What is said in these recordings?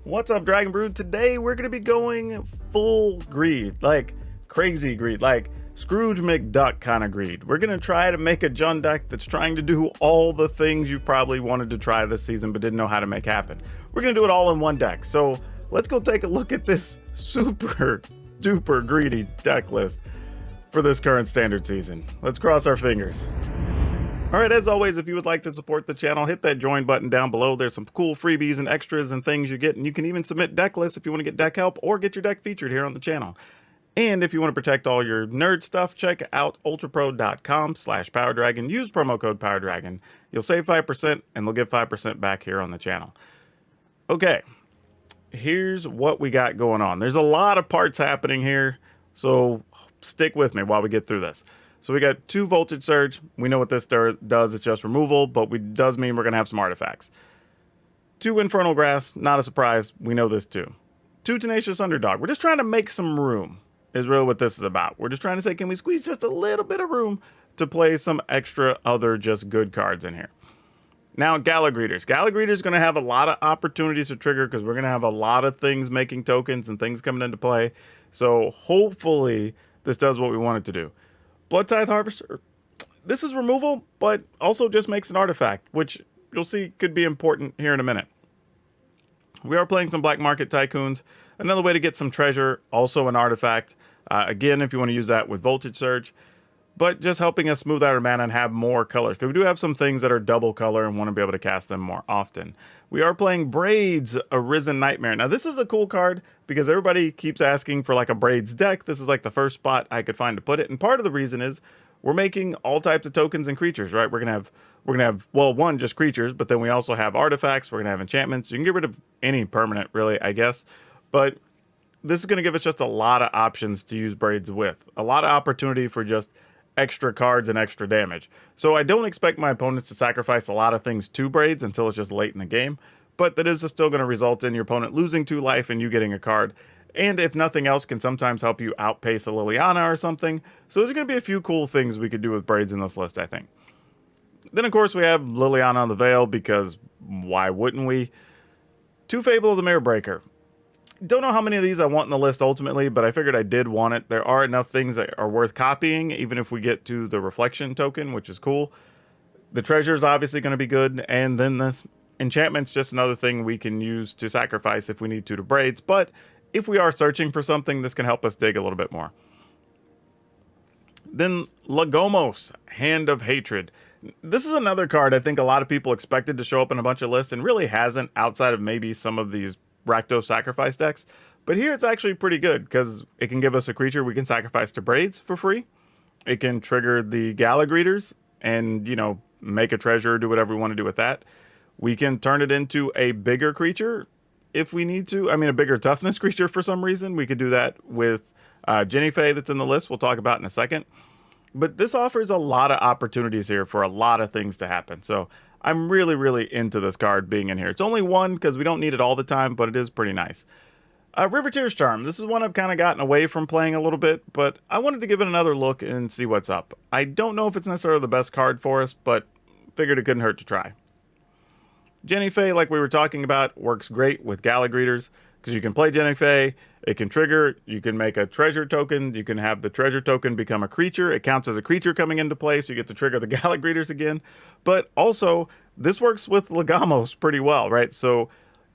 What's up, Dragon Brood? Today we're going to be going full greed, like crazy greed, like Scrooge McDuck kind of greed. We're going to try to make a JUND deck that's trying to do all the things you probably wanted to try this season but didn't know how to make happen. We're going to do it all in one deck. So let's go take a look at this super duper greedy deck list for this current standard season. Let's cross our fingers. Alright, as always, if you would like to support the channel, hit that join button down below. There's some cool freebies and extras and things you get, and you can even submit deck lists if you want to get deck help or get your deck featured here on the channel. And if you want to protect all your nerd stuff, check out ultrapro.com/PowrDragn. Use promo code PowrDragn. You'll save 5% and they'll give 5% back here on the channel. Okay, here's what we got going on. There's a lot of parts happening here, so stick with me while we get through this. So we got 2 Voltage Surge. We know what this does. It's just removal, but it does mean we're going to have some artifacts. 2 Infernal Grasp. Not a surprise. We know this too. 2 Tenacious Underdog. We're just trying to make some room is really what this is about. We're just trying to say, can we squeeze just a little bit of room to play some extra other just good cards in here? Now, Gala Greeters. Gala Greeters is going to have a lot of opportunities to trigger because we're going to have a lot of things making tokens and things coming into play. So hopefully this does what we want it to do. Blood Tithe Harvester, this is removal, but also just makes an artifact, which you'll see could be important here in a minute. We are playing some Black Market Tycoons, another way to get some treasure, also an artifact. Again, if you want to use that with Voltage Surge, but just helping us smooth out our mana and have more colors, because we do have some things that are double color and want to be able to cast them more often. We are playing Braids, Arisen Nightmare. Now, this is a cool card because everybody keeps asking for like a Braids deck. This is like the first spot I could find to put it. And part of the reason is we're making all types of tokens and creatures, right? We're gonna have well, one, just creatures, but then we also have artifacts. We're gonna have enchantments. You can get rid of any permanent, really, I guess. But this is gonna give us just a lot of options to use Braids with. A lot of opportunity for just extra cards and extra damage. So I don't expect my opponents to sacrifice a lot of things to Braids until it's just late in the game, but that is still going to result in your opponent losing 2 life and you getting a card. And if nothing else, can sometimes help you outpace a Liliana or something. So there's going to be a few cool things we could do with Braids in this list, I think. Then of course we have Liliana on the Veil, because why wouldn't we? 2 Fable of the Mirror Breaker. Don't know how many of these I want in the list ultimately, but I figured I did want it. There are enough things that are worth copying, even if we get to the Reflection token, which is cool. The treasure is obviously going to be good, and then this enchantment's just another thing we can use to sacrifice if we need to Braids. But if we are searching for something, this can help us dig a little bit more. Then Lagomos, Hand of Hatred. This is another card I think a lot of people expected to show up in a bunch of lists and really hasn't, outside of maybe some of these Rakdos sacrifice decks. But here it's actually pretty good because it can give us a creature we can sacrifice to Braids for free. It can trigger the Gala Greeters and, you know, make a treasure, do whatever we want to do with that. We can turn it into a bigger creature if we need to. I mean, a bigger toughness creature for some reason. We could do that with Jenny Faye that's in the list. We'll talk about in a second. But this offers a lot of opportunities here for a lot of things to happen. So I'm really, really into this card being in here. It's only 1 because we don't need it all the time, but it is pretty nice. River Tears Charm. This is one I've kind of gotten away from playing a little bit, but I wanted to give it another look and see what's up. I don't know if it's necessarily the best card for us, but figured it couldn't hurt to try. Jenny Faye, like we were talking about, works great with Gala Greeters because you can play Jenny Faye, it can trigger, you can make a treasure token, you can have the treasure token become a creature, it counts as a creature coming into play, so you get to trigger the Gala Greeters again. But also, this works with Lagomos pretty well, right? So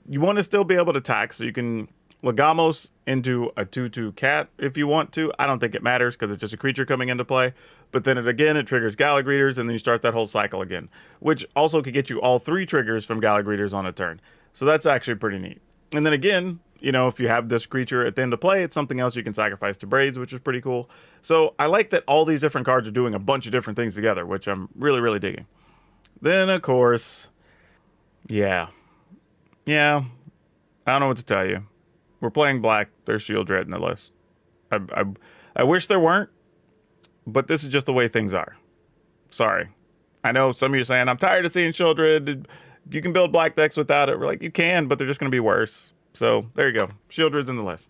you want to still be able to attack, so you can Lagomos into a 2/2 cat if you want to. I don't think it matters because it's just a creature coming into play. But then it triggers Gala Greeters, and then you start that whole cycle again, which also could get you all 3 triggers from Gala Greeters on a turn. So that's actually pretty neat. And then again, you know, if you have this creature at the end of play, it's something else you can sacrifice to Braids, which is pretty cool. So I like that all these different cards are doing a bunch of different things together, which I'm really, really digging. Then, of course, yeah, I don't know what to tell you. We're playing black. There's Shield Red in the list. I wish there weren't, but this is just the way things are. Sorry. I know some of you are saying, I'm tired of seeing Shield Red. You can build black decks without it. We're like, you can, but they're just going to be worse. So there you go. Shield Red's in the list.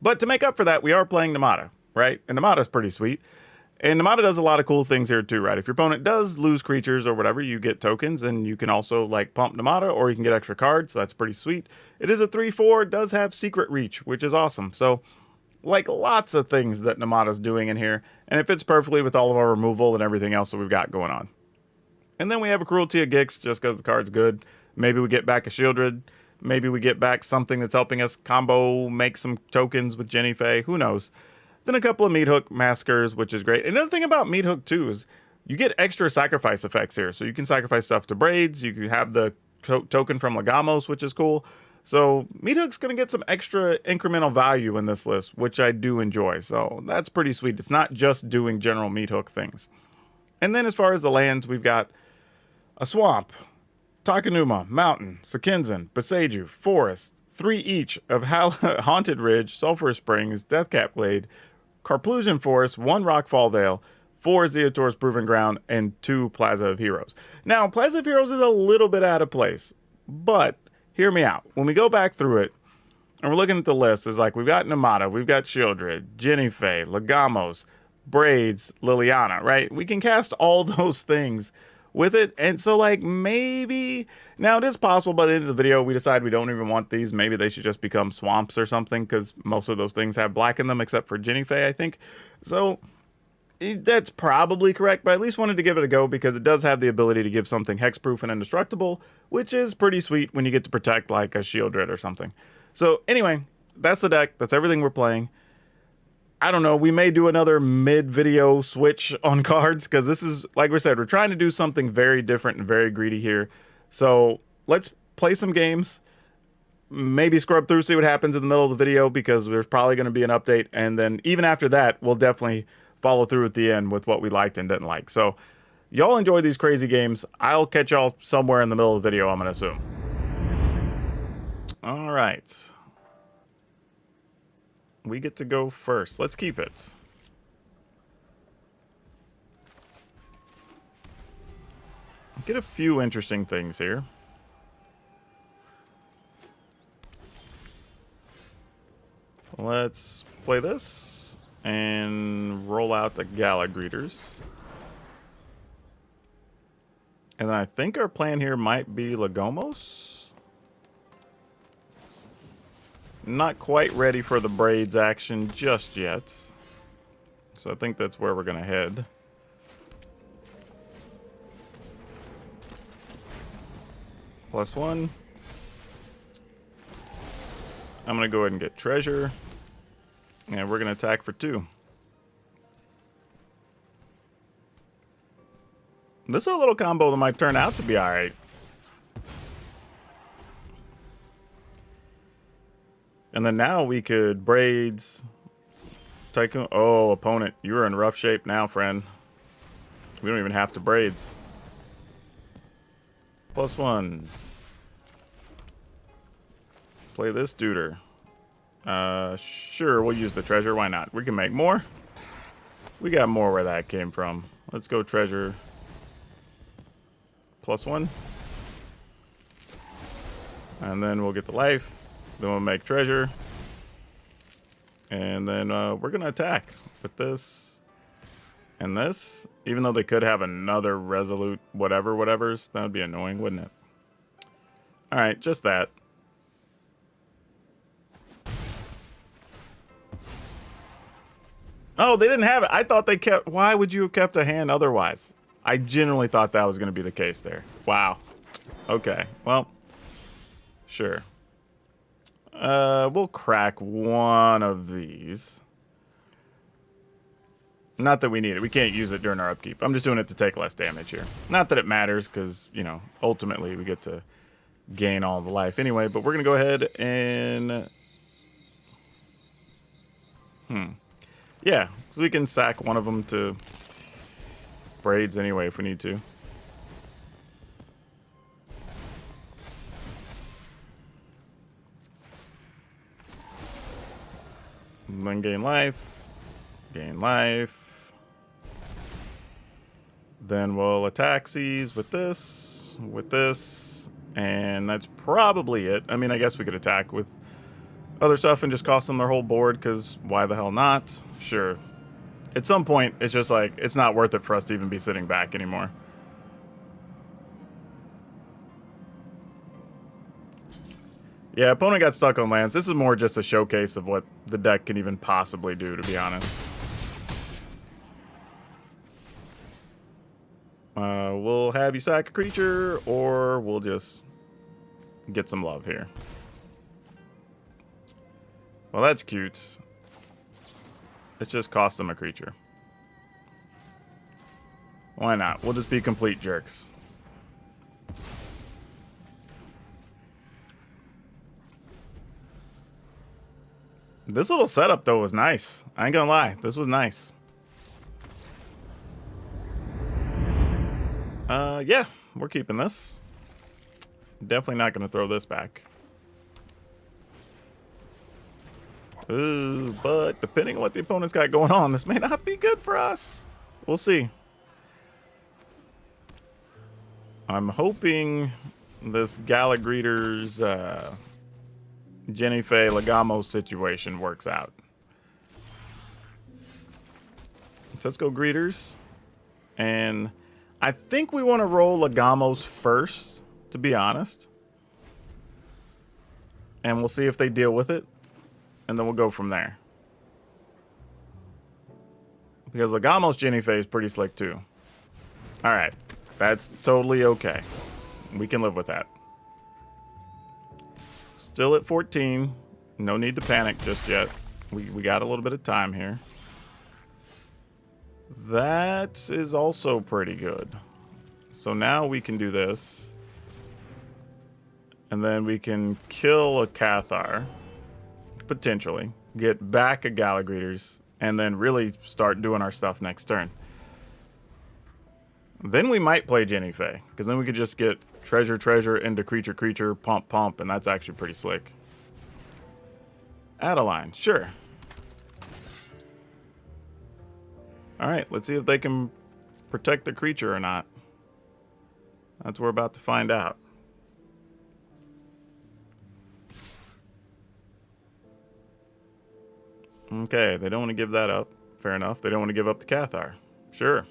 But to make up for that, we are playing Namada, right? And Namada's pretty sweet. And Namada does a lot of cool things here too, right? If your opponent does lose creatures or whatever, you get tokens, and you can also like pump Namada, or you can get extra cards, so that's pretty sweet. It is a 3/4, it does have Secret Reach, which is awesome. So, like, lots of things that Namada's doing in here, and it fits perfectly with all of our removal and everything else that we've got going on. And then we have a Cruelty of Gix, just because the card's good. Maybe we get back a Shieldred. Maybe we get back something that's helping us combo, make some tokens with Jenny Faye. Who knows? Then a couple of Meathook Maskers, which is great. Another thing about Meathook, too, is you get extra sacrifice effects here. So you can sacrifice stuff to Braids. You can have the token from Legamos, which is cool. So Meathook's going to get some extra incremental value in this list, which I do enjoy. So that's pretty sweet. It's not just doing general Meathook things. And then as far as the lands, we've got a Swamp, Takenuma, Mountain, Sakinzan, Boseiju, Forest, 3 each of Haunted Ridge, Sulphur Springs, Deathcap Glade, Carplusian Forest, 1 Rockfall Vale, 4 Zeator's Proven Ground, and 2 Plaza of Heroes. Now, Plaza of Heroes is a little bit out of place, but hear me out. When we go back through it, and we're looking at the list, it's like we've got Namada, we've got Shieldred, Jenny Faye, Legamos, Braids, Liliana, right? We can cast all those things with it, and so like maybe now it is possible by the end of the video we decide we don't even want these. Maybe they should just become swamps or something, because most of those things have black in them except for Jenny Faye, I think. So that's probably correct, but I at least wanted to give it a go because it does have the ability to give something hexproof and indestructible, which is pretty sweet when you get to protect like a Shieldred or something. So anyway, that's the deck. That's everything we're playing. I don't know, we may do another mid-video switch on cards, because this is, like we said, we're trying to do something very different and very greedy here. So let's play some games, maybe scrub through, see what happens in the middle of the video, because there's probably going to be an update, and then even after that, we'll definitely follow through at the end with what we liked and didn't like. So y'all enjoy these crazy games. I'll catch y'all somewhere in the middle of the video, I'm going to assume. All right. We get to go first. Let's keep it. Get a few interesting things here. Let's play this and roll out the Gala Greeters. And I think our plan here might be Legamos. Not quite ready for the Braids action just yet. So I think that's where we're going to head. +1. I'm going to go ahead and get Treasure. And we're going to attack for 2. This is a little combo that might turn out to be alright. And then now we could Braids, Tycoon. Oh, opponent, you're in rough shape now, friend. We don't even have to Braids. +1. Play this duder. Sure, we'll use the Treasure. Why not? We can make more. We got more where that came from. Let's go Treasure. +1. And then we'll get the life. Then we'll make Treasure. And then we're going to attack with this and this. Even though they could have another Resolute whatevers. That would be annoying, wouldn't it? Alright, just that. Oh, they didn't have it. I thought they kept... Why would you have kept a hand otherwise? I genuinely thought that was going to be the case there. Wow. Okay, well, sure. We'll crack one of these. Not that we need it. We can't use it during our upkeep. I'm just doing it to take less damage here. Not that it matters, because, you know, ultimately we get to gain all the life anyway. But we're going to go ahead and... Yeah, so we can sack one of them to Braids anyway if we need to. And then gain life. Gain life. Then we'll attack these with this, and that's probably it. I mean, I guess we could attack with other stuff and just cost them their whole board, because why the hell not? Sure. At some point, it's just like, it's not worth it for us to even be sitting back anymore. Yeah, opponent got stuck on lands. This is more just a showcase of what the deck can even possibly do, to be honest. We'll have you sack a creature, or we'll just get some love here. Well, that's cute. Let's just cost them a creature. Why not? We'll just be complete jerks. This little setup, though, was nice. I ain't gonna lie. This was nice. Yeah, we're keeping this. Definitely not gonna throw this back. Ooh, but depending on what the opponent's got going on, this may not be good for us. We'll see. I'm hoping this Galagreeter's Jennifer Lagamo situation works out. So let's go Greeters. And I think we want to roll Lagamos first, to be honest. And we'll see if they deal with it. And then we'll go from there. Because Lagamo's Jennifer is pretty slick too. Alright. That's totally okay. We can live with that. Still at 14. No need to panic just yet. We got a little bit of time here. That is also pretty good. So now we can do this. And then we can kill a Cathar. Potentially. Get back a Galagreeters. And then really start doing our stuff next turn. Then we might play Jennifer. Because then we could just get treasure into creature, pump, and that's actually pretty slick. Adeline, sure. Alright, let's see if they can protect the creature or not. That's what we're about to find out. Okay, they don't want to give that up. Fair enough. They don't want to give up the Cathar. Sure.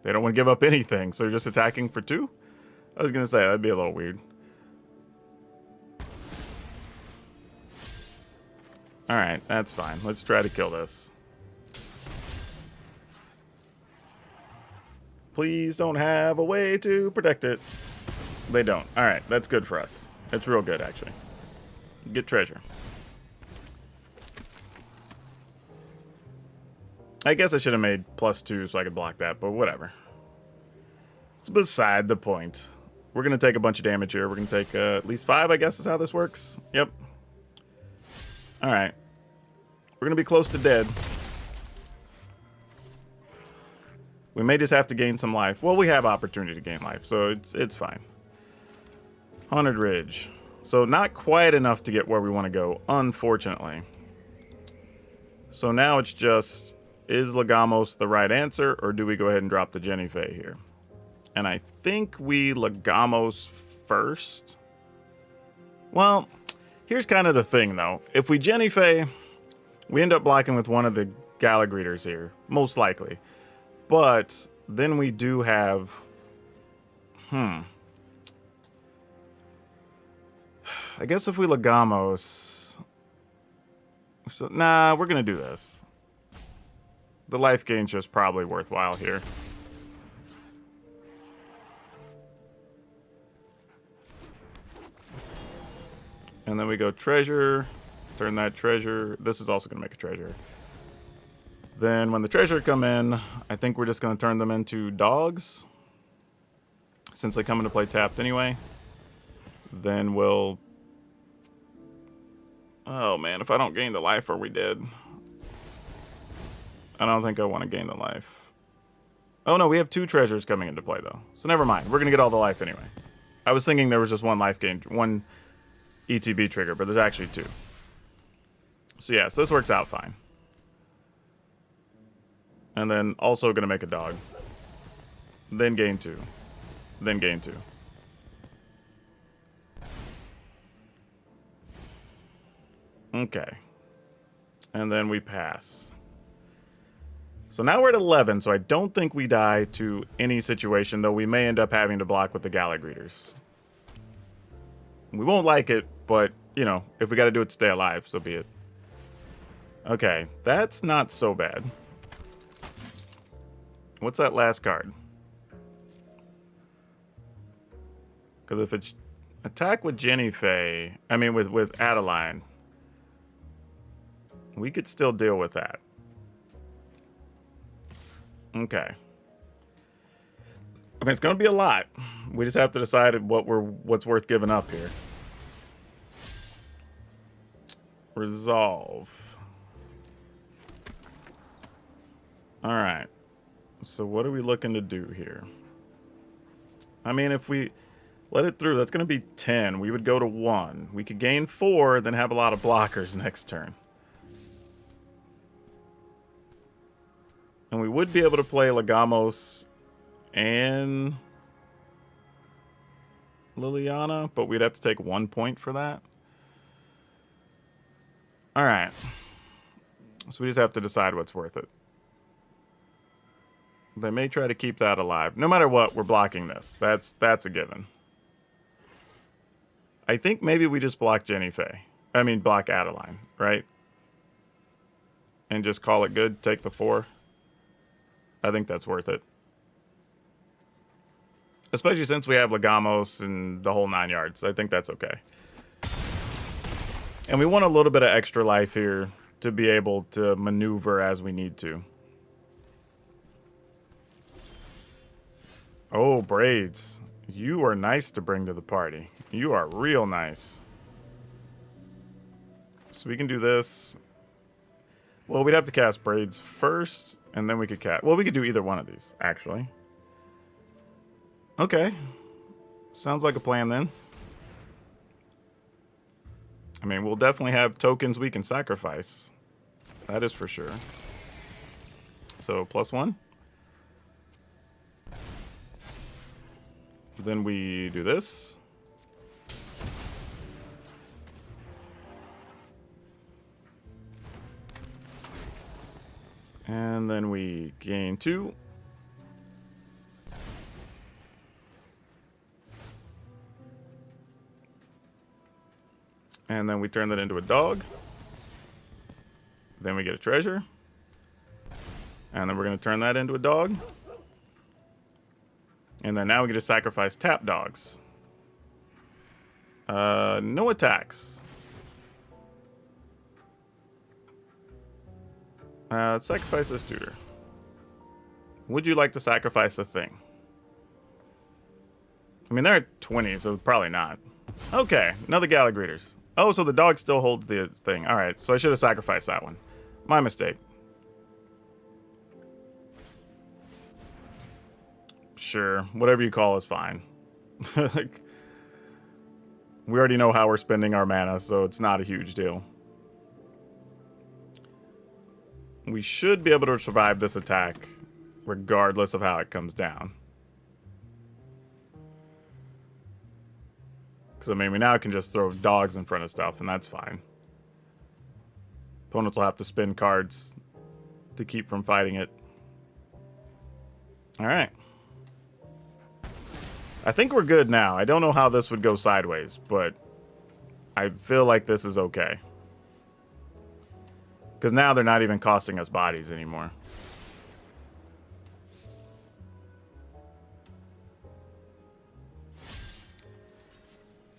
They don't want to give up anything, so they're just attacking for 2? I was going to say, that'd be a little weird. Alright, that's fine. Let's try to kill this. Please don't have a way to protect it. They don't. Alright, that's good for us. It's real good, actually. Get treasure. I guess I should have made +2 so I could block that, but whatever. It's beside the point. We're going to take a bunch of damage here. We're going to take at least 5, I guess is how this works. Yep. Alright. We're going to be close to dead. We may just have to gain some life. Well, we have opportunity to gain life, so it's fine. Haunted Ridge. So not quite enough to get where we want to go, unfortunately. So now it's just, is Lagamos the right answer, or do we go ahead and drop the Jennifer here? And I think we Lagamos first. Well, here's kind of the thing, though. If we Jennifer, we end up blocking with one of the Galagreeters here, most likely. But then we do have... I guess if we Lagamos... So, nah, we're going to do this. The life gain's just probably worthwhile here. And then we go treasure. Turn that treasure. This is also going to make a treasure. Then when the treasure come in, I think we're just going to turn them into dogs. Since they come into play tapped anyway. Then we'll... Oh man, if I don't gain the life, are we dead? I don't think I want to gain the life. Oh no, we have 2 treasures coming into play though. So never mind, we're going to get all the life anyway. I was thinking there was just one life gain, one ETB trigger, but there's actually 2. So yeah, so this works out fine. And then also going to make a dog. Then gain 2. Then gain 2. Okay. And then we pass. So now we're at 11, so I don't think we die to any situation, though we may end up having to block with the Gala Greeters. We won't like it, but, you know, if we got to do it to stay alive, so be it. Okay, that's not so bad. What's that last card? Because if it's attack with Jennifer, I mean with Adeline, we could still deal with that. Okay. I mean, it's going to be a lot. We just have to decide what's worth giving up here. Resolve. All right. So what are we looking to do here? I mean, if we let it through, that's going to be 10. We would go to 1. We could gain 4, then have a lot of blockers next turn. And we would be able to play Legamos and Liliana, but we'd have to take 1 point for that. All right. So we just have to decide what's worth it. They may try to keep that alive. No matter what, we're blocking this. That's a given. I think maybe we just block Jennifer. I mean, block Adeline, right? And just call it good, take the 4. I think that's worth it. Especially since we have Legamos and the whole 9 yards. I think that's okay. And we want a little bit of extra life here to be able to maneuver as we need to. Oh, Braids. You are nice to bring to the party. You are real nice. So we can do this. Well, we'd have to cast Braids first, and then we could cast... Well, we could do either one of these, actually. Okay. Sounds like a plan, then. I mean, we'll definitely have tokens we can sacrifice. That is for sure. So, +1. Then we do this. And then we gain 2. And then we turn that into a dog. Then we get a treasure. And then we're going to turn that into a dog. And then now we get to sacrifice tap dogs. No attacks. Let's sacrifice this tutor. Would you like to sacrifice a thing? I mean, they're at 20, so probably not. Okay, another Gala Greeters. Oh, so the dog still holds the thing. All right, so I should have sacrificed that one. My mistake. Sure, whatever you call is fine. Like, we already know how we're spending our mana, so it's not a huge deal. We should be able to survive this attack, regardless of how it comes down. Because, I mean, we now can just throw dogs in front of stuff, and that's fine. Opponents will have to spin cards to keep from fighting it. Alright. I think we're good now. I don't know how this would go sideways, but I feel like this is okay. Because now they're not even costing us bodies anymore.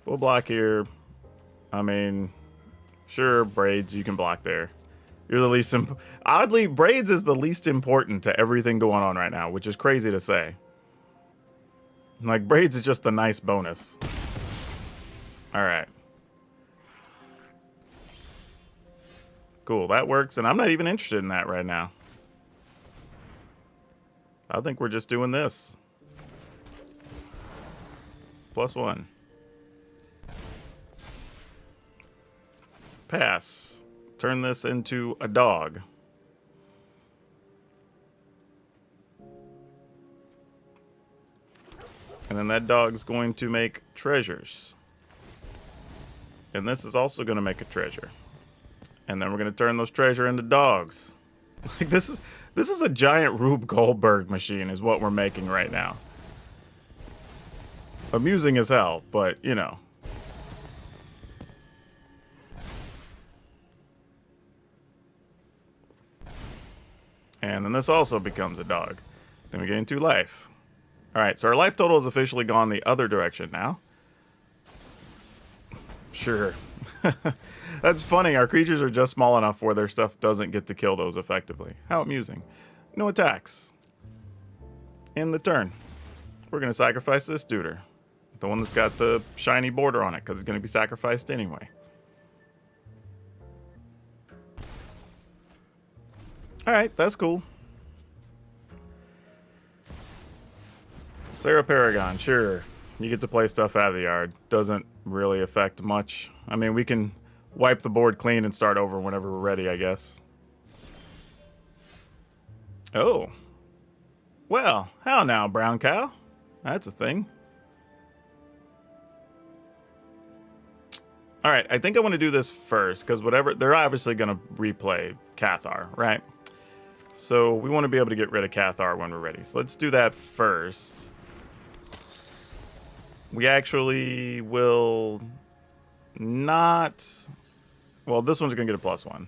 We'll block here. I mean, sure, Braids, you can block there. You're the least... Oddly, Braids is the least important to everything going on right now, which is crazy to say. Like, Braids is just the nice bonus. Alright. Cool, that works, and I'm not even interested in that right now. I think we're just doing this. +1. Pass. Turn this into a dog. And then that dog's going to make treasures. And this is also going to make a treasure. And then we're going to turn those treasure into dogs. Like this is a giant Rube Goldberg machine is what we're making right now. Amusing as hell, but you know. And then this also becomes a dog. Then we gain 2 life. Alright, so our life total has officially gone the other direction now. Sure. That's funny. Our creatures are just small enough where their stuff doesn't get to kill those effectively. How amusing. No attacks. In the turn, we're going to sacrifice this duder. The one that's got the shiny border on it, because it's going to be sacrificed anyway. Alright, that's cool. Sarah Paragon, sure. You get to play stuff out of the yard. Doesn't really affect much. I mean, we can wipe the board clean and start over whenever we're ready, I guess. Oh. Well, how now, brown cow? That's a thing. Alright, I think I want to do this first, because whatever... They're obviously going to replay Cathar, right? So we want to be able to get rid of Cathar when we're ready. So let's do that first. We actually will not... Well, this one's going to get a +1.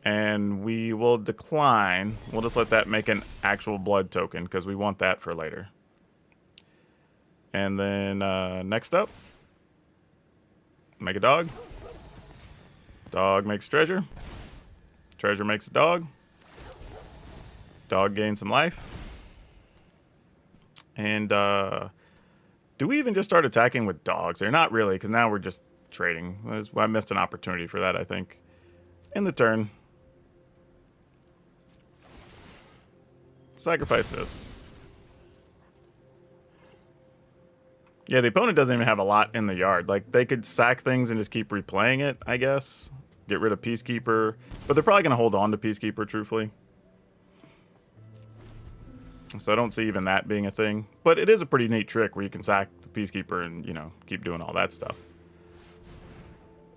And we will decline. We'll just let that make an actual blood token, because we want that for later. And then next up, make a dog. Dog makes treasure. Treasure makes a dog. Dog gains some life. And do we even just start attacking with dogs? They're not really, because now we're just trading. I missed an opportunity for that, I think. In the turn. Sacrifice this. Yeah, the opponent doesn't even have a lot in the yard. Like, they could sack things and just keep replaying it, I guess. Get rid of Peacekeeper. But they're probably going to hold on to Peacekeeper, truthfully. So I don't see even that being a thing. But it is a pretty neat trick where you can sack the Peacekeeper and, you know, keep doing all that stuff.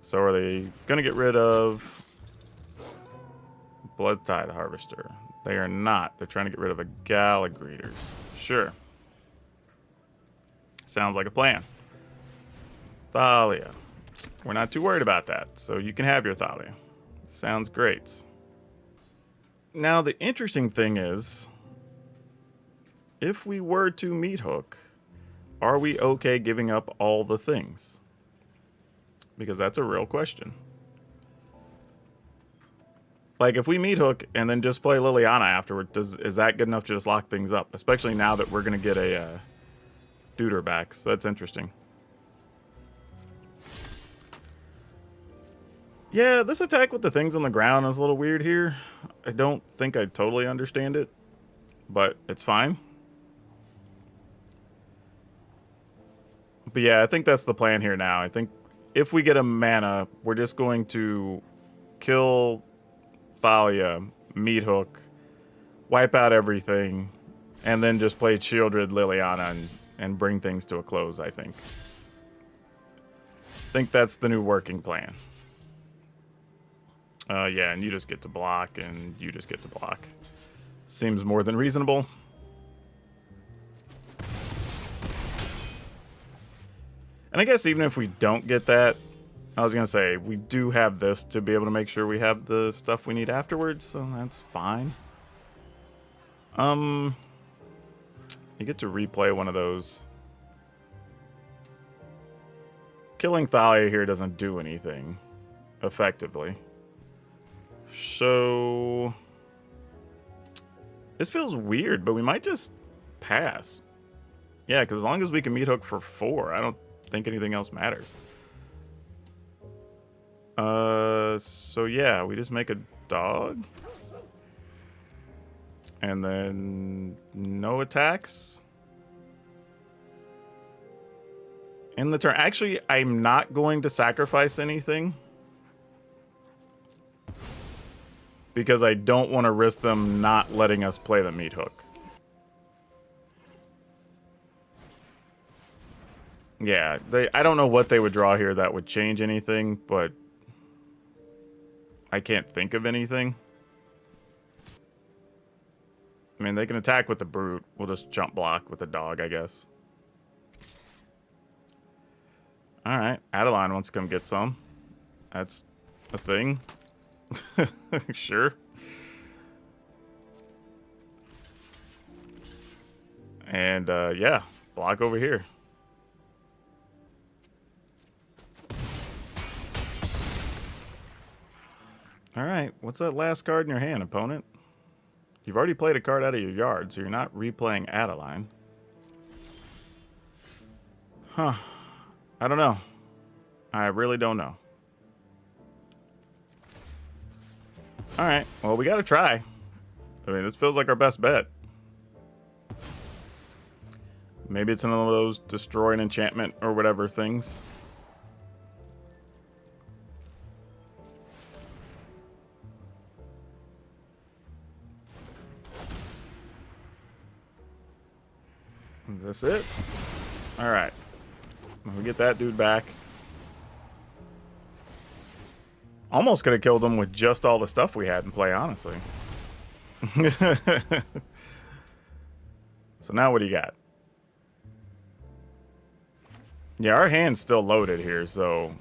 So are they going to get rid of Blood Tide Harvester? They are not. They're trying to get rid of a Galagreeters. Sure. Sounds like a plan. Thalia. We're not too worried about that, so you can have your Thalia. Sounds great. Now, the interesting thing is, if we were to meat hook, are we okay giving up all the things? Because that's a real question. Like, if we meat hook and then just play Liliana afterward, is that good enough to just lock things up? Especially now that we're going to get a Duder back, so that's interesting. Yeah, this attack with the things on the ground is a little weird here. I don't think I totally understand it, but it's fine. But yeah, I think that's the plan here now. I think if we get a mana, we're just going to kill Thalia, meat hook, wipe out everything, and then just play Shieldred Liliana and bring things to a close, I think. I think that's the new working plan. Yeah, and you just get to block, and you just get to block. Seems more than reasonable. And I guess even if we don't get that, I was going to say, we do have this to be able to make sure we have the stuff we need afterwards, so that's fine. You get to replay one of those. Killing Thalia here doesn't do anything effectively. So this feels weird, but we might just pass. Yeah, because as long as we can meat hook for 4, I don't think anything else matters. So yeah, we just make a dog. And then no attacks. In the turn. Actually, I'm not going to sacrifice anything. Because I don't want to risk them not letting us play the meat hook. Yeah, I don't know what they would draw here that would change anything, but I can't think of anything. I mean, they can attack with the brute. We'll just jump block with the dog, I guess. All right, Adeline wants to come get some. That's a thing. Sure. And yeah, block over here. All right, what's that last card in your hand, opponent? You've already played a card out of your yard, so you're not replaying Adeline. Huh. I don't know. I really don't know. All right, well, we got to try. I mean, this feels like our best bet. Maybe it's another of those destroy an enchantment or whatever things. Is this it? All right. We get that dude back. Almost could have killed him with just all the stuff we had in play, honestly. So now what do you got? Yeah, our hand's still loaded here, so...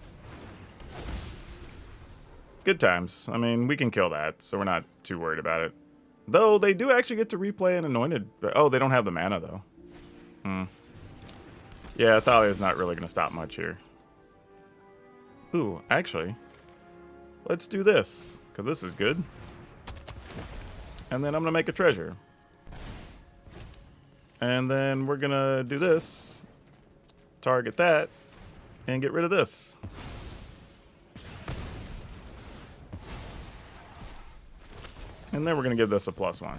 Good times. I mean, we can kill that, so we're not too worried about it. Though, they do actually get to replay an Anointed... Oh, they don't have the mana, though. Yeah, Thalia's not really going to stop much here. Ooh, actually... Let's do this, because this is good. And then I'm going to make a treasure. And then we're going to do this. Target that. And get rid of this. And then we're going to give this a +1.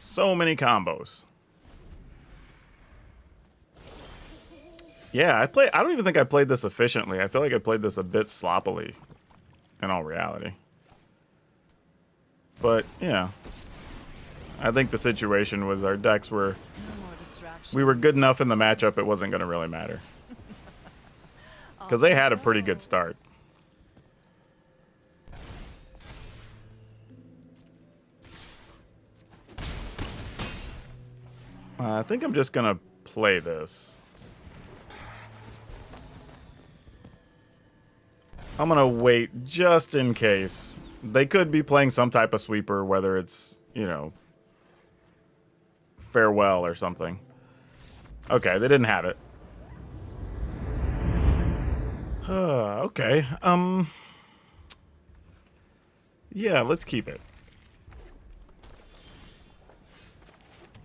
So many combos. Yeah, I don't even think I played this efficiently. I feel like I played this a bit sloppily. In all reality. But, yeah. I think the situation was our decks were... We were good enough in the matchup, it wasn't going to really matter. Because they had a pretty good start. I think I'm just going to play this. I'm going to wait just in case. They could be playing some type of sweeper, whether it's, you know, farewell or something. Okay, they didn't have it. Okay. Yeah, let's keep it.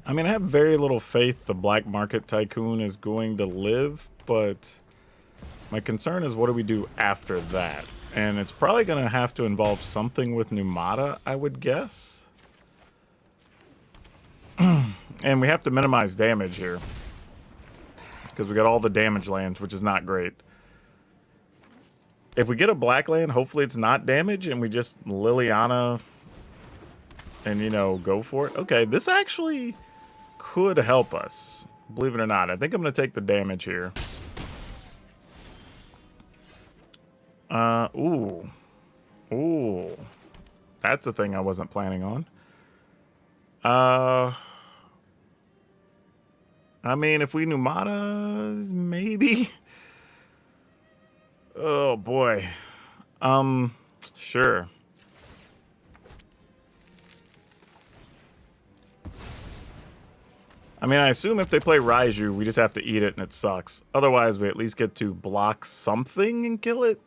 I mean, I have very little faith the Black Market Tycoon is going to live, but... My concern is what do we do after that? And it's probably going to have to involve something with Numata, I would guess. And we have to minimize damage here. Because we got all the damage lands, which is not great. If we get a black land, hopefully it's not damage, and we just Liliana and, you know, go for it. Okay, this actually could help us, believe it or not. I think I'm going to take the damage here. Ooh. Ooh. That's a thing I wasn't planning on. I mean, if we Numata, maybe? Oh, boy. Sure. I mean, I assume if they play Raiju, we just have to eat it and it sucks. Otherwise, we at least get to block something and kill it.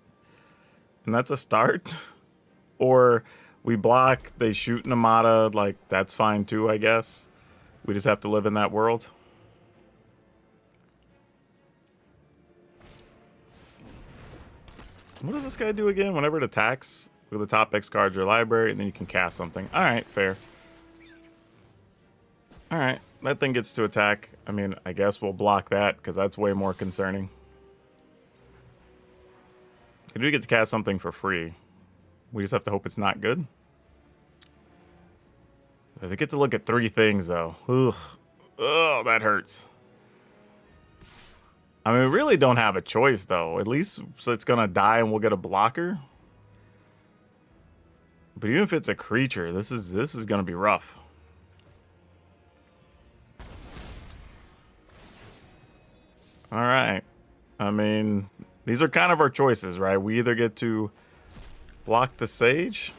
And that's a start. Or we block, they shoot Numata, like, that's fine too, I guess. We just have to live in that world. What does this guy do again? Whenever it attacks, with the top X card your library, and then you can cast something. Alright, fair. Alright, that thing gets to attack. I mean, I guess we'll block that, because that's way more concerning. We do get to cast something for free. We just have to hope it's not good. They get to look at 3 things, though. Ugh. Ugh, that hurts. I mean, we really don't have a choice, though. At least so it's going to die and we'll get a blocker. But even if it's a creature, this is going to be rough. All right. I mean, these are kind of our choices, right? We either get to block the Sage.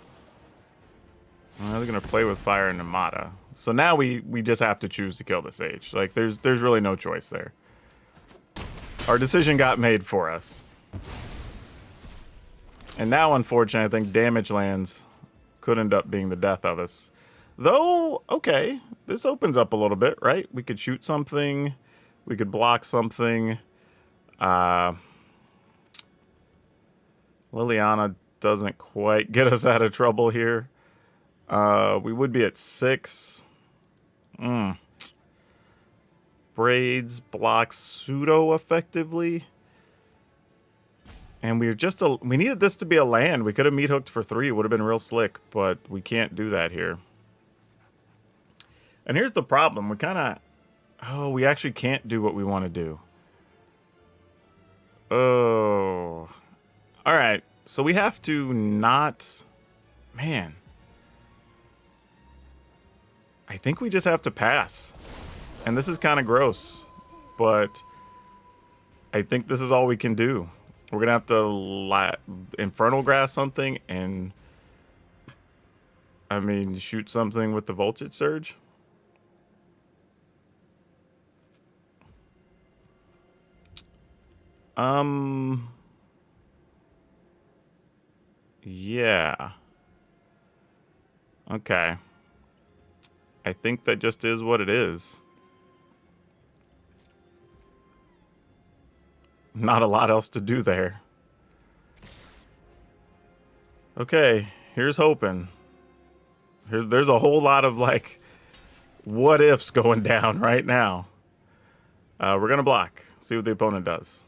Well, they're going to play with Fire and Namada. So now we just have to choose to kill the Sage. Like, there's really no choice there. Our decision got made for us. And now, unfortunately, I think damage lands could end up being the death of us. Though, okay, this opens up a little bit, right? We could shoot something. We could block something. Liliana doesn't quite get us out of trouble here. We would be at 6. Braids blocks pseudo effectively. And we needed this to be a land. We could have meat hooked for 3. It would have been real slick, but we can't do that here. And here's the problem. We kind of... Oh, we actually can't do what we want to do. Oh. All right. So we have to not... Man. I think we just have to pass. And this is kind of gross. But I think this is all we can do. We're going to have to Infernal Grass something and... I mean, shoot something with the Voltage Surge. Yeah. Okay. I think that just is what it is. Not a lot else to do there. Okay, here's hoping. There's a whole lot of, like, what ifs going down right now. We're going to block. See what the opponent does.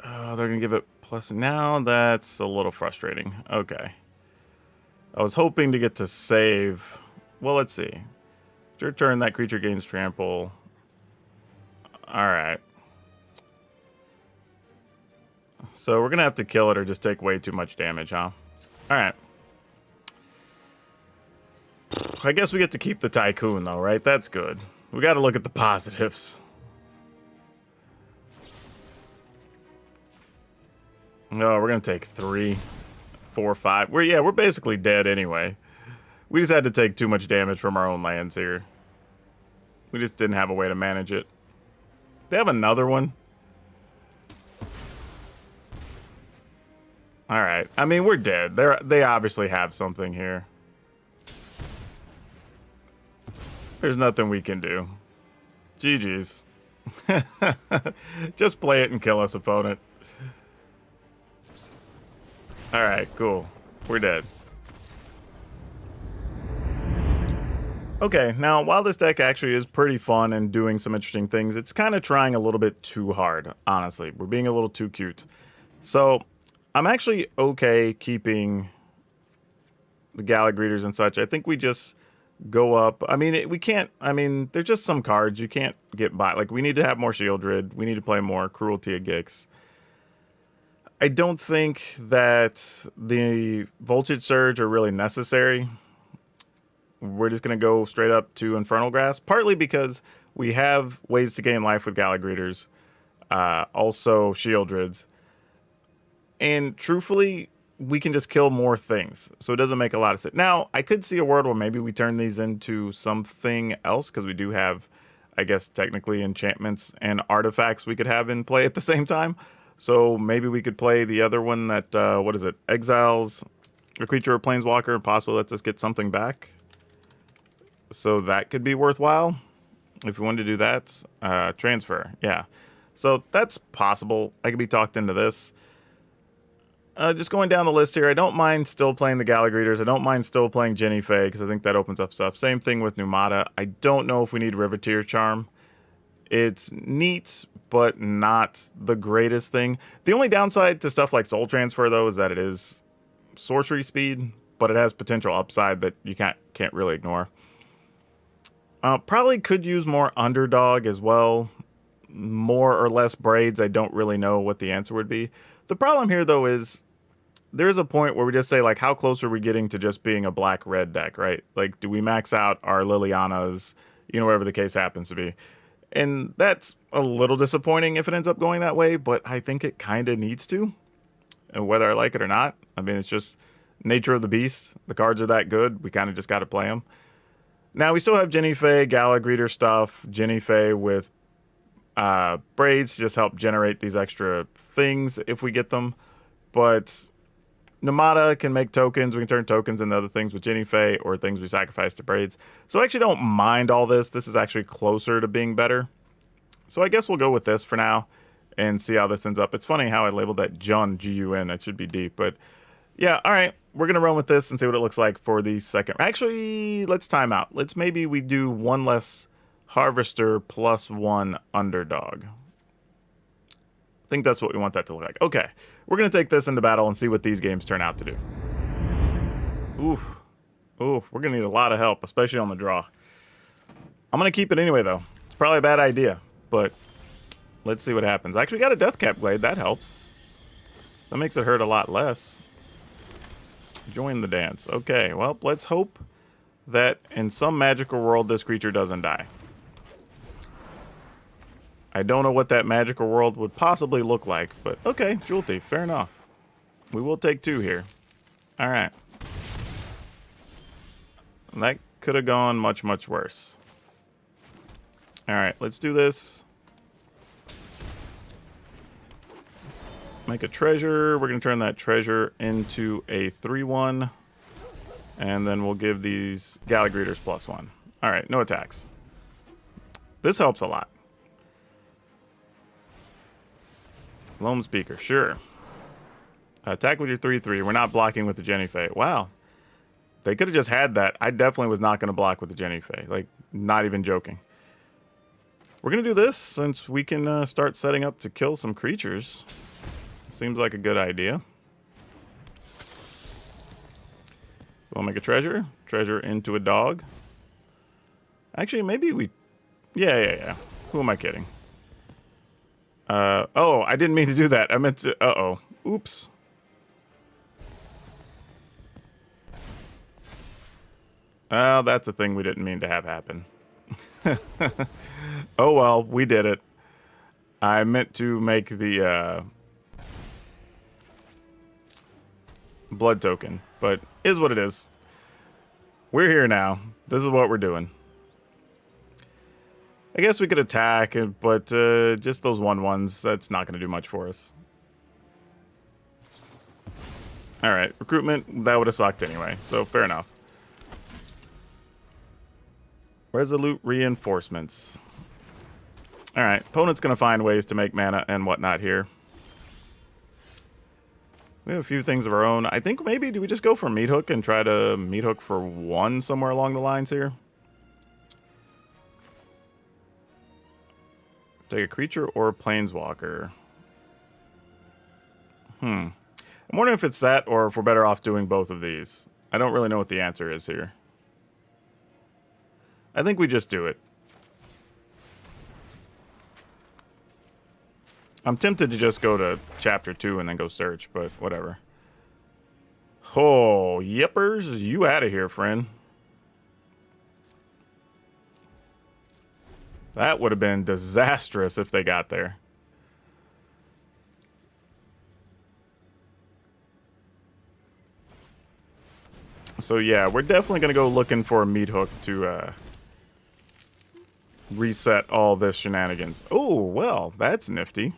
Oh, they're going to give it plus. Now that's a little frustrating. Okay. I was hoping to get to save. Well, let's see. It's your turn. That creature gains trample. All right. So we're going to have to kill it or just take way too much damage, huh? All right. I guess we get to keep the Tycoon, though, right? That's good. We got to look at the positives. No, we're going to take 3, 4, 5. We're basically dead anyway. We just had to take too much damage from our own lands here. We just didn't have a way to manage it. They have another one. All right. I mean, we're dead. They obviously have something here. There's nothing we can do. GG's. Just play it and kill us, opponent. All right, cool. We're dead. Okay, now, while this deck actually is pretty fun and doing some interesting things, it's kind of trying a little bit too hard, honestly. We're being a little too cute. So, I'm actually okay keeping the Galagreeters and such. I think we just go up. I mean, we can't... I mean, there's just some cards you can't get by. Like, we need to have more Shieldred. We need to play more Cruelty of Gix. I don't think that the Voltage Surge are really necessary. We're just going to go straight up to Infernal Grass, partly because we have ways to gain life with Galagreeters, also Shieldreds. And truthfully, we can just kill more things, so it doesn't make a lot of sense. Now, I could see a world where maybe we turn these into something else, because we do have, I guess, technically enchantments and artifacts we could have in play at the same time. So maybe we could play the other one that, what is it, exiles a creature or planeswalker and possibly lets us get something back. So that could be worthwhile if we wanted to do that. Transfer, yeah. So that's possible. I could be talked into this. Just going down the list here, I don't mind still playing the Galagreeters. I don't mind still playing Jenny Faye because I think that opens up stuff. Same thing with Numata. I don't know if we need Riveteer Charm. It's neat, but not the greatest thing. The only downside to stuff like Soul Transfer, though, is that it is sorcery speed, but it has potential upside that you can't really ignore. Probably could use more Underdog as well. More or less Braids, I don't really know what the answer would be. The problem here, though, is there's a point where we just say, like, how close are we getting to just being a black-red deck, right? Like, do we max out our Lilianas, whatever the case happens to be. And that's a little disappointing if it ends up going that way, but I think it kind of needs to, and whether I like it or not. I mean, it's just nature of the beast. The cards are that good. We kind of just got to play them. Now, we still have Jenny Faye, Gallagreeder stuff, Jenny Faye with braids to just help generate these extra things if we get them. But Namada can make tokens. We can turn tokens into other things with Jenny Faye or things we sacrifice to braids. So I actually don't mind all this. This is actually closer to being better. So I guess we'll go with this for now and see how this ends up. It's funny how I labeled that JUND, G-U-N. That should be deep. But yeah, all right. We're going to run with this and see what it looks like for the second. Actually, let's time out. Maybe we do one less Harvester plus one Underdog. I think that's what we want that to look like. Okay, we're going to take this into battle and see what these games turn out to do. Oof. Oof, we're going to need a lot of help, especially on the draw. I'm going to keep it anyway, though. It's probably a bad idea, but let's see what happens. I actually got a Deathcap Blade. That helps. That makes it hurt a lot less. Join the dance. Okay, well, let's hope that in some magical world this creature doesn't die. I don't know what that magical world would possibly look like, but okay, Jewel Thief, fair enough. We will take 2 here. Alright. That could have gone much, much worse. Alright, let's do this. Make a treasure. We're going to turn that treasure into a 3/1. And then we'll give these Gallagreeders +1. Alright, no attacks. This helps a lot. Loam Speaker, sure. Attack with your 3/3. We're not blocking with the Jenny Faye. Wow. They could have just had that. I definitely was not going to block with the Jenny Faye. Like, not even joking. We're going to do this since we can start setting up to kill some creatures. Seems like a good idea. We'll make a treasure. Treasure into a dog. Actually, maybe we... Yeah. Who am I kidding? Oh, I didn't mean to do that. I meant to... Uh-oh. Oops. Oh, that's a thing we didn't mean to have happen. Oh, well, we did it. I meant to make the, blood token, but is what it is. We're here now. This is what we're doing. I guess we could attack, but just those 1/1s, that's not going to do much for us. Alright, recruitment, that would have sucked anyway, so fair enough. Resolute reinforcements. Alright, opponent's going to find ways to make mana and whatnot here. We have a few things of our own. I think maybe, do we just go for Meat Hook and try to Meat Hook for 1 somewhere along the lines here? Take a creature or a planeswalker. I'm wondering if it's that or if we're better off doing both of these. I don't really know what the answer is here. I think we just do it. I'm tempted to just go to chapter 2 and then go search, but whatever. Oh, yippers, you out of here, friend. That would have been disastrous if they got there. So yeah, we're definitely going to go looking for a Meat Hook to reset all this shenanigans. Oh, well, that's nifty.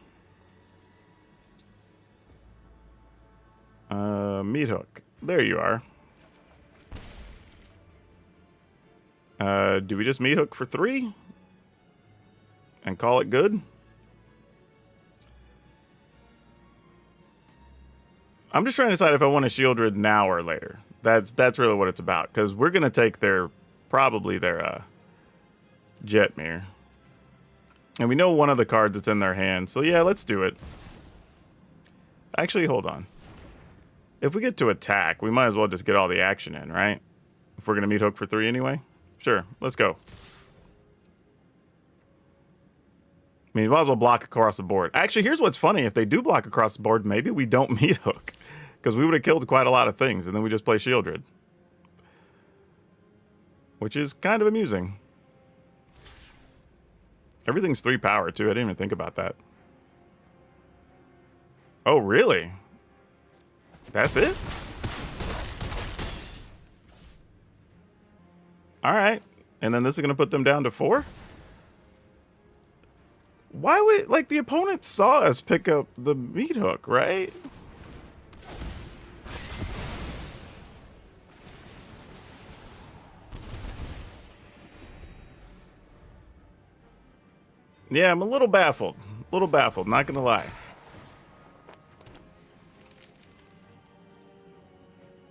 Meat Hook. There you are. Do we just Meat Hook for 3? And call it good? I'm just trying to decide if I want a Shieldred now or later. That's really what it's about. Because we're going to take probably their Jetmir. And we know one of the cards that's in their hand. So yeah, let's do it. Actually, hold on. If we get to attack, we might as well just get all the action in, right? If we're going to Meat Hook for 3 anyway. Sure, let's go. I mean, you might as well block across the board. Actually, here's what's funny. If they do block across the board, maybe we don't Meat Hook. Because we would have killed quite a lot of things, and then we just play Shieldred. Which is kind of amusing. Everything's 3 power, too. I didn't even think about that. Oh, really? That's it? All right. And then this is going to put them down to 4? Why would... Like, the opponent saw us pick up the meat hook, right? Yeah, I'm a little baffled. A little baffled, not going to lie.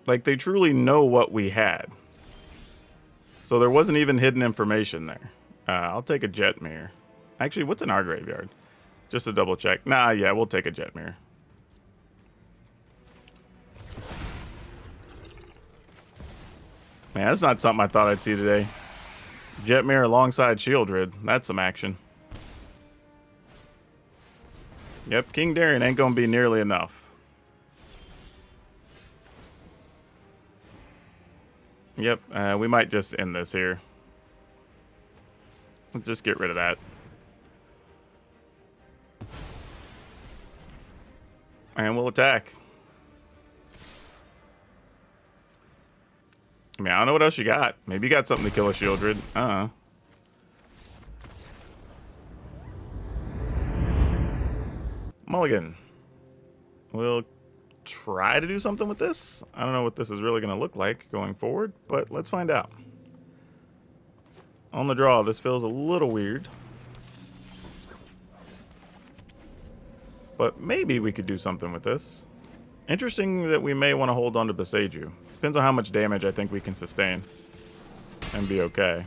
Like, they truly know what we had. So there wasn't even hidden information there. I'll take a Jet Mirror. Actually, what's in our graveyard? Just to double check. Nah, yeah, we'll take a Jet Mirror. Man, that's not something I thought I'd see today. Jet Mirror alongside Shieldred. That's some action. Yep, King Darien ain't gonna be nearly enough. Yep, we might just end this here. Let's just get rid of that. And we'll attack. I mean, I don't know what else you got. Maybe you got something to kill a Shieldred. Mulligan. We'll try to do something with this. I don't know what this is really going to look like going forward, but let's find out. On the draw, this feels a little weird. But maybe we could do something with this. Interesting that we may want to hold on to Beseiju. Depends on how much damage I think we can sustain and be okay.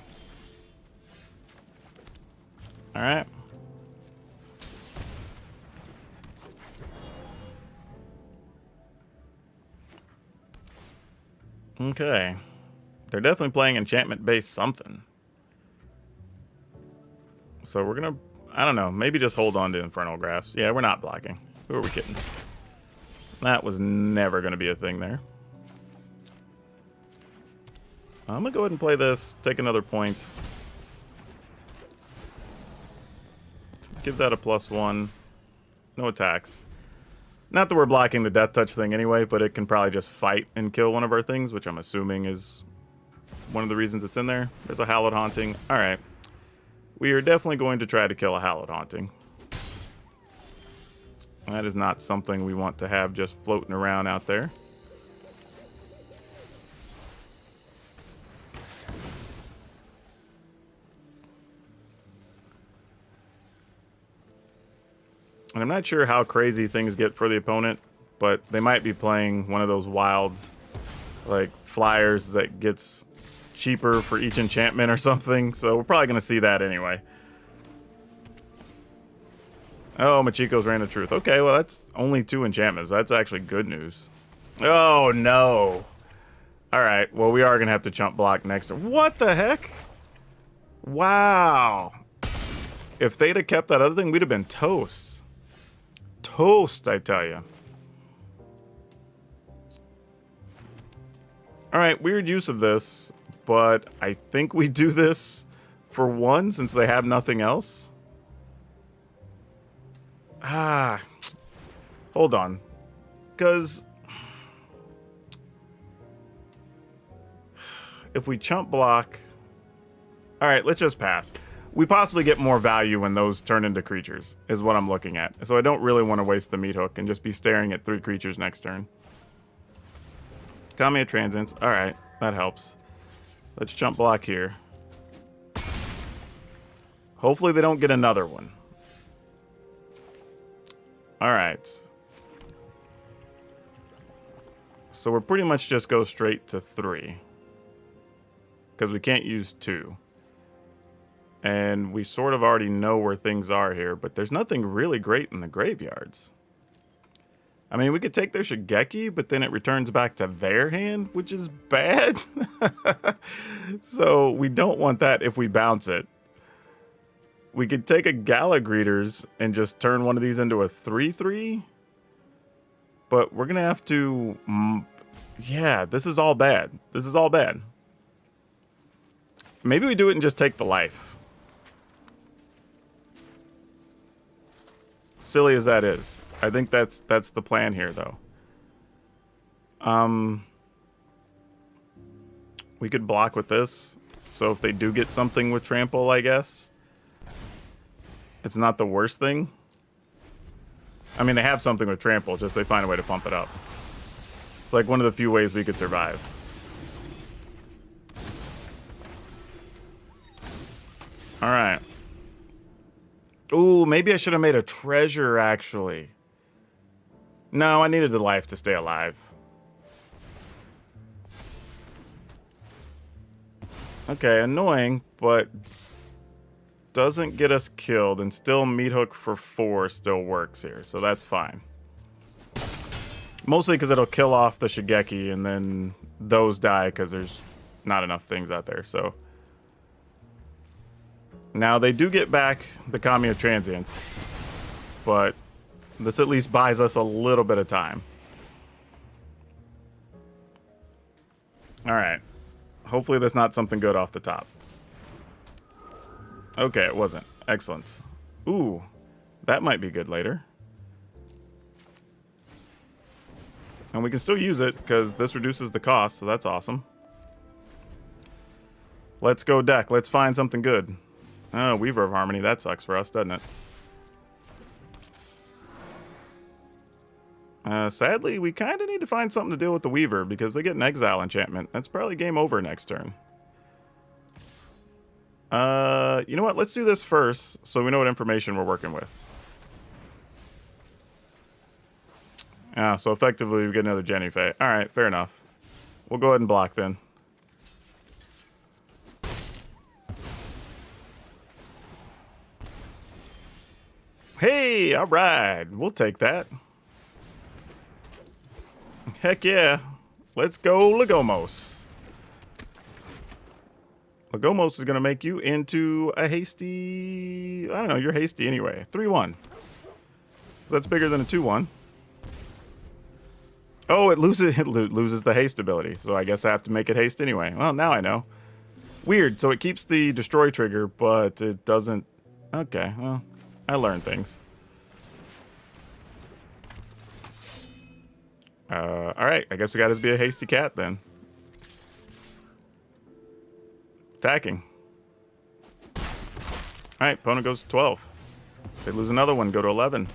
Alright. Okay. They're definitely playing enchantment-based something. So we're going to, I don't know, maybe just hold on to Infernal Grasp. Yeah, we're not blocking. Who are we kidding? That was never going to be a thing there. I'm going to go ahead and play this, take another point. Give that a +1. No attacks. Not that we're blocking the Death Touch thing anyway, but it can probably just fight and kill one of our things, which I'm assuming is one of the reasons it's in there. There's a Hallowed Haunting. Alright. We are definitely going to try to kill a Hallowed Haunting. That is not something we want to have just floating around out there. And I'm not sure how crazy things get for the opponent, but they might be playing one of those wild, like, flyers that gets cheaper for each enchantment or something. So we're probably going to see that anyway. Oh, Machiko's Reign of Truth. Okay, well, that's only 2 enchantments. That's actually good news. Oh, no. All right, well, we are going to have to chump block next. What the heck? Wow. If they'd have kept that other thing, we'd have been toast. Toast, I tell you. All right, weird use of this, but I think we do this for 1 since they have nothing else. Hold on. Because if we chump block... All right, let's just pass. We possibly get more value when those turn into creatures, is what I'm looking at. So I don't really want to waste the meat hook and just be staring at 3 creatures next turn. Kamiya Transients. All right, that helps. Let's jump block here. Hopefully they don't get another one. All right. So we're pretty much just go straight to 3. Because we can't use 2. And we sort of already know where things are here, but there's nothing really great in the graveyards. I mean, we could take their Shigeki, but then it returns back to their hand, which is bad. So we don't want that if we bounce it. We could take a Gala Greeters and just turn one of these into a 3/3. But we're going to have to... yeah, this is all bad. This is all bad. Maybe we do it and just take the life. silly as that is. I think that's the plan here, though. We could block with this. So if they do get something with trample, I guess it's not the worst thing. I mean, they have something with trample, just they find a way to pump it up. It's like one of the few ways we could survive. All right. Ooh, maybe I should have made a treasure, actually. No, I needed the life to stay alive. Okay, annoying, but doesn't get us killed, and still meat hook for 4 still works here, so that's fine. Mostly because it'll kill off the Shigeki, and then those die because there's not enough things out there, so. Now, they do get back the Kami of Transience, but this at least buys us a little bit of time. Alright. Hopefully that's not something good off the top. Okay, it wasn't. Excellent. Ooh, that might be good later. And we can still use it, because this reduces the cost, so that's awesome. Let's go deck. Let's find something good. Oh, Weaver of Harmony. That sucks for us, doesn't it? Sadly, we kind of need to find something to deal with the Weaver, because they get an Exile enchantment. That's probably game over next turn. You know what? Let's do this first, so we know what information we're working with. Yeah, so effectively we get another Jenny Fae. Alright, fair enough. We'll go ahead and block then. Hey, alright. We'll take that. Heck yeah. Let's go Lagomos. Lagomos is going to make you into a hasty... I don't know, you're hasty anyway. 3-1. That's bigger than a 2-1. Oh, it loses the haste ability, so I guess I have to make it haste anyway. Well, now I know. Weird, so it keeps the destroy trigger, but it doesn't... Okay, well, I learned things. Alright, I guess we got to be a hasty cat then. Attacking. Alright, opponent goes to 12. They lose another one, go to 11.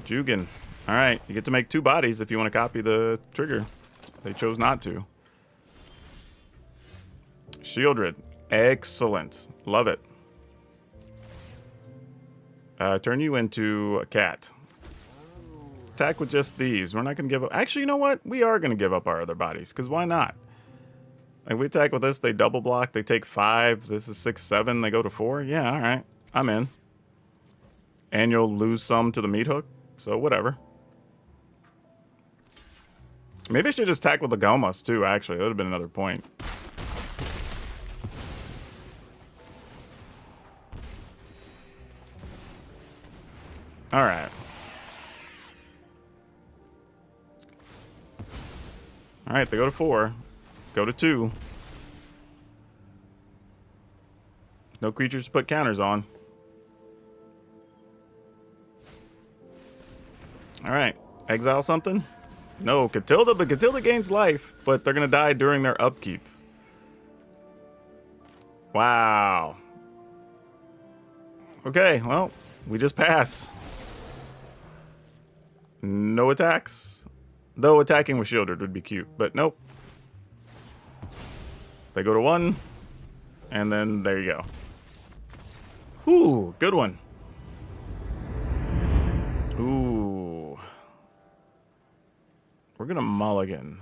Jugan. Alright, you get to make 2 bodies if you want to copy the trigger. They chose not to. Shieldred. Excellent. Love it. Turn you into a cat. Attack with just these. We're not going to give up. Actually, you know what? We are going to give up our other bodies, because why not? Like, we attack with this, they double block, they take 5. This is 6, 7, they go to 4. Yeah, alright. I'm in. And you'll lose some to the meat hook, so whatever. Maybe I should just attack with the Gomos, too, actually. That would have been another point. Alright. Alright, they go to 4. Go to 2. No creatures to put counters on. Alright. Exile something? No, Catilda, but Catilda gains life, but they're going to die during their upkeep. Wow. Okay, well, we just pass. No attacks. Though attacking with Shieldred would be cute, but nope. They go to 1, and then there you go. Ooh, good one. Ooh. We're gonna mulligan.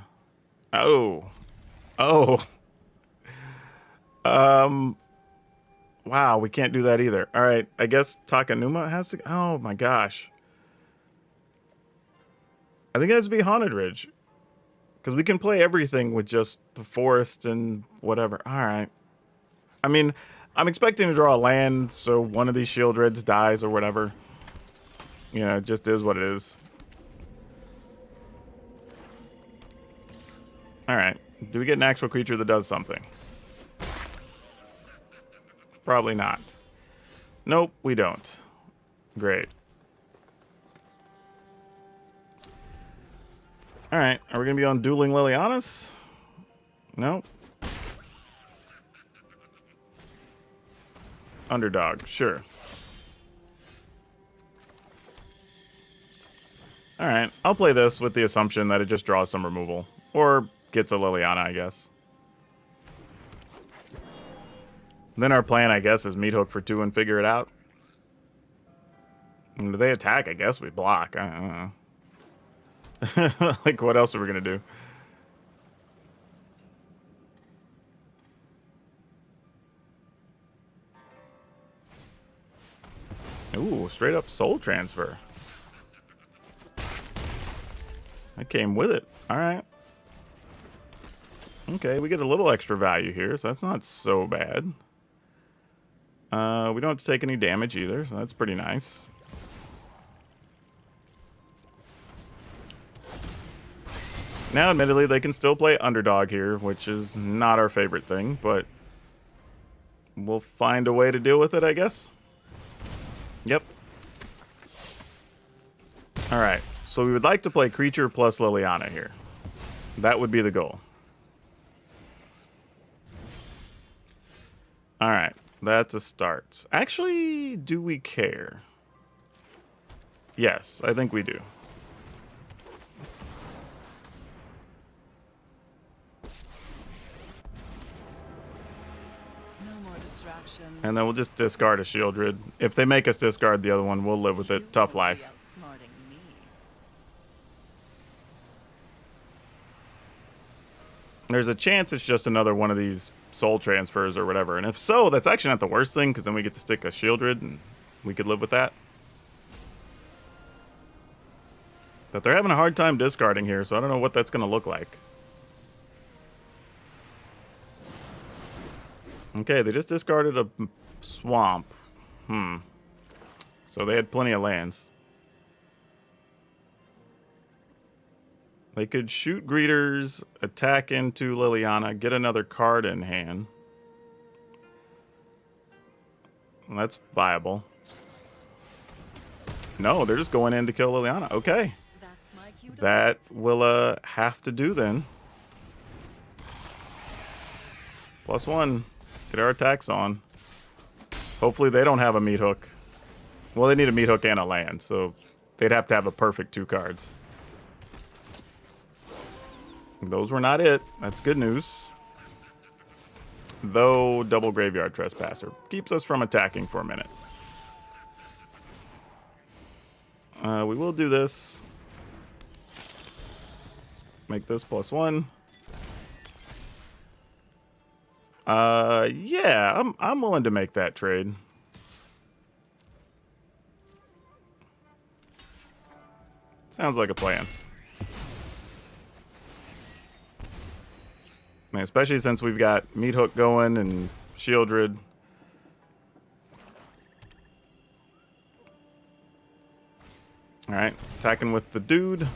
Oh. Oh. Wow, we can't do that either. Alright, I guess Takanuma has to... Oh my gosh. I think it has to be Haunted Ridge. Because we can play everything with just the forest and whatever. Alright. I mean, I'm expecting to draw a land, so one of these Shieldreds dies or whatever. You know, it just is what it is. Alright. Do we get an actual creature that does something? Probably not. Nope, we don't. Great. Alright, are we going to be on Dueling Lilianas? No. Underdog, sure. Alright, I'll play this with the assumption that it just draws some removal. Or gets a Liliana, I guess. Then our plan, I guess, is Meat Hook for 2 and figure it out. And do they attack? I guess we block. I don't know. Like, what else are we going to do? Ooh, straight up soul transfer. I came with it. Alright. Okay, we get a little extra value here, so that's not so bad. We don't have to take any damage either, so that's pretty nice. Now, admittedly, they can still play underdog here, which is not our favorite thing, but we'll find a way to deal with it, I guess. Yep. Alright, so we would like to play creature plus Liliana here. That would be the goal. Alright, that's a start. Actually, do we care? Yes, I think we do. And then we'll just discard a Shieldred. If they make us discard the other one, we'll live with it. Tough life. There's a chance it's just another one of these soul transfers or whatever. And if so, that's actually not the worst thing, because then we get to stick a Shieldred and we could live with that. But they're having a hard time discarding here, so I don't know what that's going to look like. Okay, they just discarded a swamp. So they had plenty of lands. They could shoot Greeters, attack into Liliana, get another card in hand. Well, that's viable. No, they're just going in to kill Liliana. Okay. That will have to do then. +1. Get our attacks on. Hopefully they don't have a Meat Hook. Well, they need a Meat Hook and a land, so they'd have to have a perfect 2 cards. Those were not it. That's good news. Though double Graveyard Trespasser keeps us from attacking for a minute. We will do this. Make this +1. Yeah, I'm willing to make that trade. Sounds like a plan. I mean, especially since we've got Meat Hook going and Shieldred. Alright, attacking with the dude.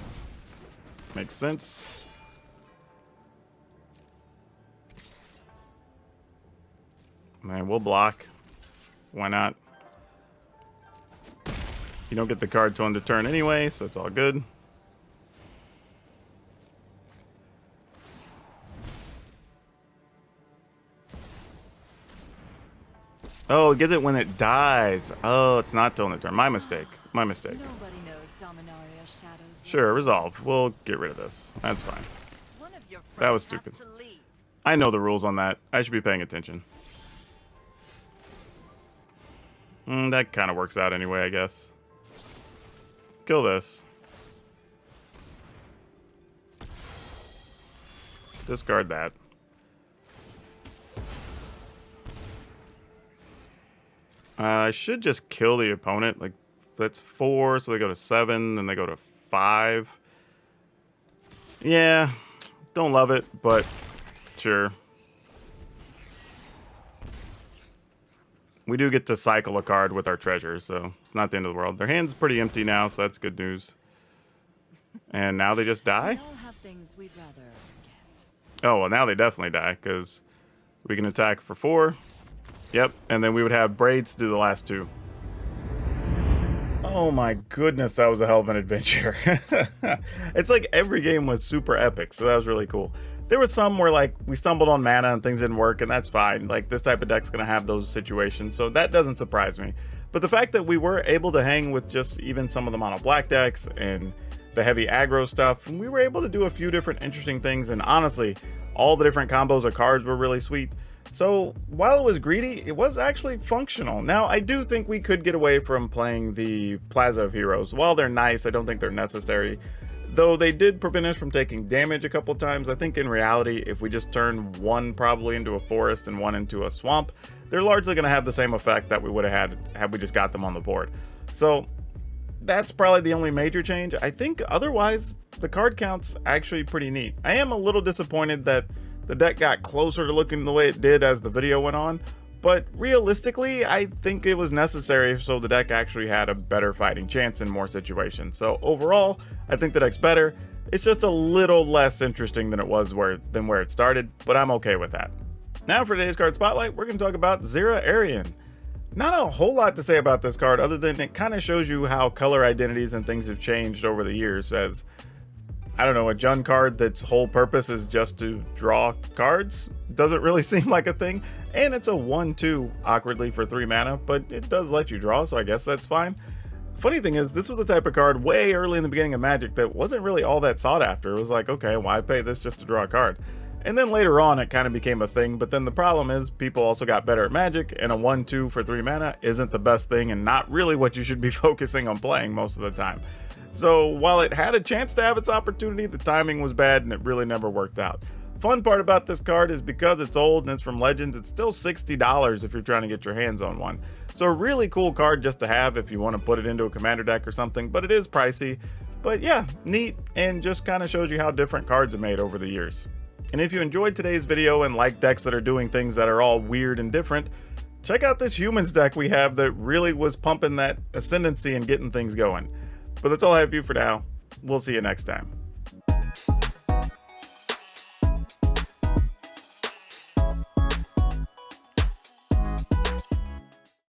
Makes sense. Man, we'll block. Why not? You don't get the card to end a turn anyway, so it's all good. Oh, it gets it when it dies. Oh, it's not till end a turn. My mistake. My mistake. Nobody knows Dominaria shadows. Sure, resolve. We'll get rid of this. That's fine. That was stupid. I know the rules on that. I should be paying attention. That kind of works out anyway, I guess. Kill this. Discard that. I should just kill the opponent. Like, that's 4, so they go to 7, then they go to 5. Yeah, don't love it, but sure. We do get to cycle a card with our treasure, so it's not the end of the world. Their hand's pretty empty now, so that's good news. And now they just die? Oh, well, now they definitely die, because we can attack for 4, Yep, and then we would have Braids do the last two. Oh my goodness, that was a hell of an adventure. It's like every game was super epic, so that was really cool. There was some where like we stumbled on mana and things didn't work, and that's fine. Like this type of deck's gonna have those situations, so that doesn't surprise me. But the fact that we were able to hang with just even some of the mono black decks and the heavy aggro stuff, and we were able to do a few different interesting things, and honestly, all the different combos of cards were really sweet. So while it was greedy, it was actually functional. Now, I do think we could get away from playing the Plaza of Heroes. While they're nice, I don't think they're necessary. Though they did prevent us from taking damage a couple times. I think in reality, if we just turn one probably into a forest and one into a swamp, they're largely going to have the same effect that we would have had we just got them on the board. So that's probably the only major change. I think otherwise, the card count's actually pretty neat. I am a little disappointed that the deck got closer to looking the way it did as the video went on, but realistically, I think it was necessary so the deck actually had a better fighting chance in more situations. So overall, I think the deck's better. It's just a little less interesting than it was where it started, but I'm okay with that. Now for today's card spotlight, we're going to talk about Zera Arian. Not a whole lot to say about this card other than it kind of shows you how color identities and things have changed over the years, as I don't know, a JUND card that's whole purpose is just to draw cards doesn't really seem like a thing. And it's a 1/2 awkwardly for 3 mana, but it does let you draw, so I guess that's fine. Funny thing is, this was a type of card way early in the beginning of Magic that wasn't really all that sought after. It was like, okay, why pay this just to draw a card? And then later on, it kind of became a thing, but then the problem is people also got better at Magic, and a 1/2 for 3 mana isn't the best thing and not really what you should be focusing on playing most of the time. So while it had a chance to have its opportunity, the timing was bad and it really never worked out. Fun part about this card is because it's old and it's from Legends, it's still $60 if you're trying to get your hands on one. So a really cool card just to have if you want to put it into a commander deck or something, but it is pricey. But yeah, neat, and just kind of shows you how different cards are made over the years. And if you enjoyed today's video and like decks that are doing things that are all weird and different, check out this Humans deck we have that really was pumping that Ascendancy and getting things going. But that's all I have for you for now. We'll see you next time.